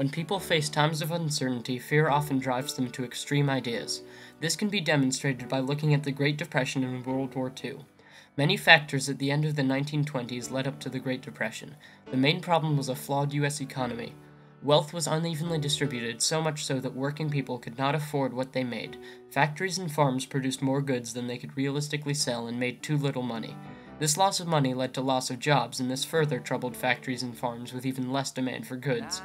When people face times of uncertainty, fear often drives them to extreme ideas. This can be demonstrated by looking at the Great Depression and World War II. Many factors at the end of the 1920s led up to the Great Depression. The main problem was a flawed U.S. economy. Wealth was unevenly distributed, so much so that working people could not afford what they made. Factories and farms produced more goods than they could realistically sell and made too little money. This loss of money led to loss of jobs, and this further troubled factories and farms with even less demand for goods.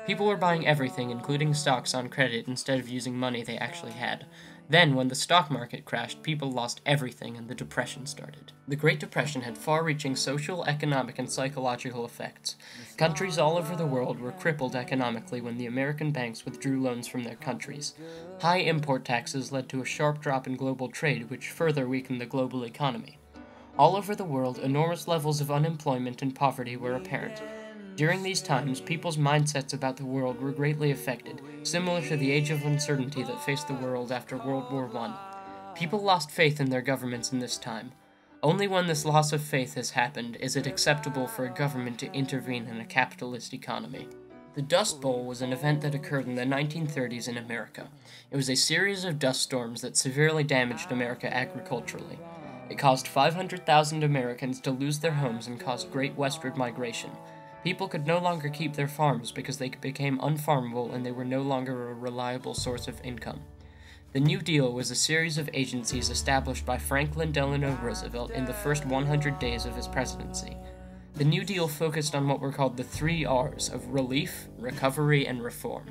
People were buying everything, including stocks, on credit instead of using money they actually had. Then, when the stock market crashed, people lost everything and the Depression started. The Great Depression had far-reaching social, economic, and psychological effects. Countries all over the world were crippled economically when the American banks withdrew loans from their countries. High import taxes led to a sharp drop in global trade, which further weakened the global economy. All over the world, enormous levels of unemployment and poverty were apparent. During these times, people's mindsets about the world were greatly affected, similar to the age of uncertainty that faced the world after World War I. People lost faith in their governments in this time. Only when this loss of faith has happened is it acceptable for a government to intervene in a capitalist economy. The Dust Bowl was an event that occurred in the 1930s in America. It was a series of dust storms that severely damaged America agriculturally. It caused 500,000 Americans to lose their homes and caused great westward migration. People could no longer keep their farms because they became unfarmable and they were no longer a reliable source of income. The New Deal was a series of agencies established by Franklin Delano Roosevelt in the first 100 days of his presidency. The New Deal focused on what were called the 3 R's of relief, recovery, and reform.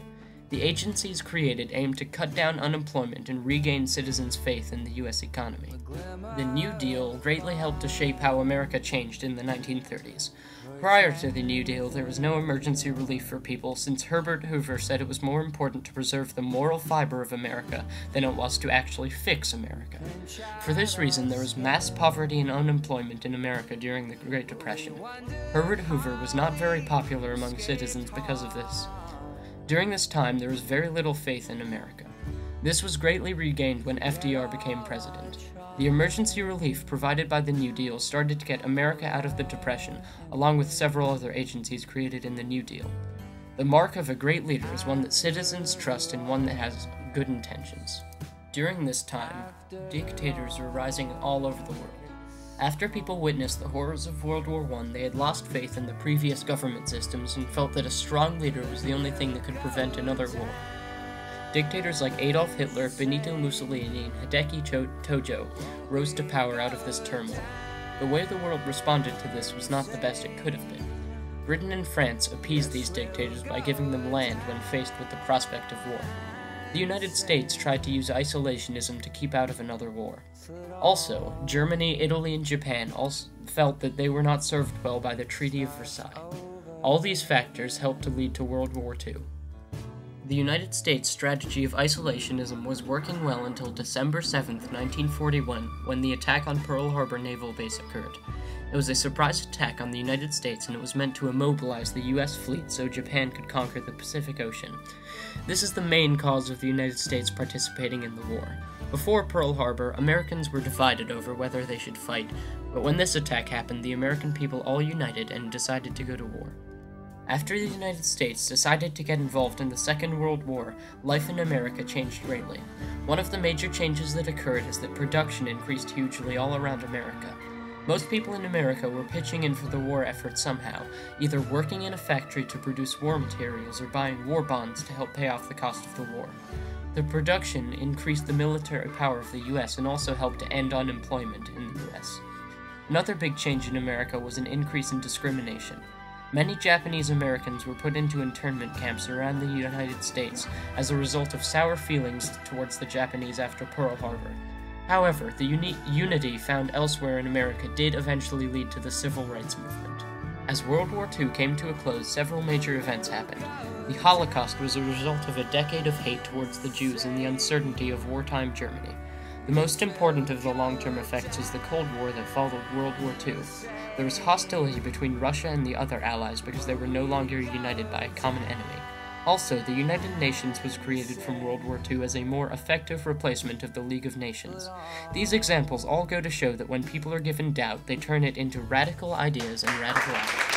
The agencies created aimed to cut down unemployment and regain citizens' faith in the U.S. economy. The New Deal greatly helped to shape how America changed in the 1930s. Prior to the New Deal, there was no emergency relief for people since Herbert Hoover said it was more important to preserve the moral fiber of America than it was to actually fix America. For this reason, there was mass poverty and unemployment in America during the Great Depression. Herbert Hoover was not very popular among citizens because of this. During this time, there was very little faith in America. This was greatly regained when FDR became president. The emergency relief provided by the New Deal started to get America out of the Depression, along with several other agencies created in the New Deal. The mark of a great leader is one that citizens trust and one that has good intentions. During this time, dictators were rising all over the world. After people witnessed the horrors of World War I, they had lost faith in the previous government systems and felt that a strong leader was the only thing that could prevent another war. Dictators like Adolf Hitler, Benito Mussolini, and Hideki Tojo rose to power out of this turmoil. The way the world responded to this was not the best it could have been. Britain and France appeased these dictators by giving them land when faced with the prospect of war. The United States tried to use isolationism to keep out of another war. Also, Germany, Italy, and Japan also felt that they were not served well by the Treaty of Versailles. All these factors helped to lead to World War II. The United States' strategy of isolationism was working well until December 7, 1941, when the attack on Pearl Harbor Naval Base occurred. It was a surprise attack on the United States, and it was meant to immobilize the U.S. fleet so Japan could conquer the Pacific Ocean. This is the main cause of the United States participating in the war. Before Pearl Harbor, Americans were divided over whether they should fight, but when this attack happened, the American people all united and decided to go to war. After the United States decided to get involved in the Second World War, life in America changed greatly. One of the major changes that occurred is that production increased hugely all around America. Most people in America were pitching in for the war effort somehow, either working in a factory to produce war materials or buying war bonds to help pay off the cost of the war. The production increased the military power of the U.S. and also helped to end unemployment in the U.S. Another big change in America was an increase in discrimination. Many Japanese Americans were put into internment camps around the United States as a result of sour feelings towards the Japanese after Pearl Harbor. However, the unity found elsewhere in America did eventually lead to the Civil Rights Movement. As World War II came to a close, several major events happened. The Holocaust was a result of a decade of hate towards the Jews and the uncertainty of wartime Germany. The most important of the long-term effects is the Cold War that followed World War II. There was hostility between Russia and the other allies because they were no longer united by a common enemy. Also, the United Nations was created from World War II as a more effective replacement of the League of Nations. These examples all go to show that when people are given doubt, they turn it into radical ideas and radical action.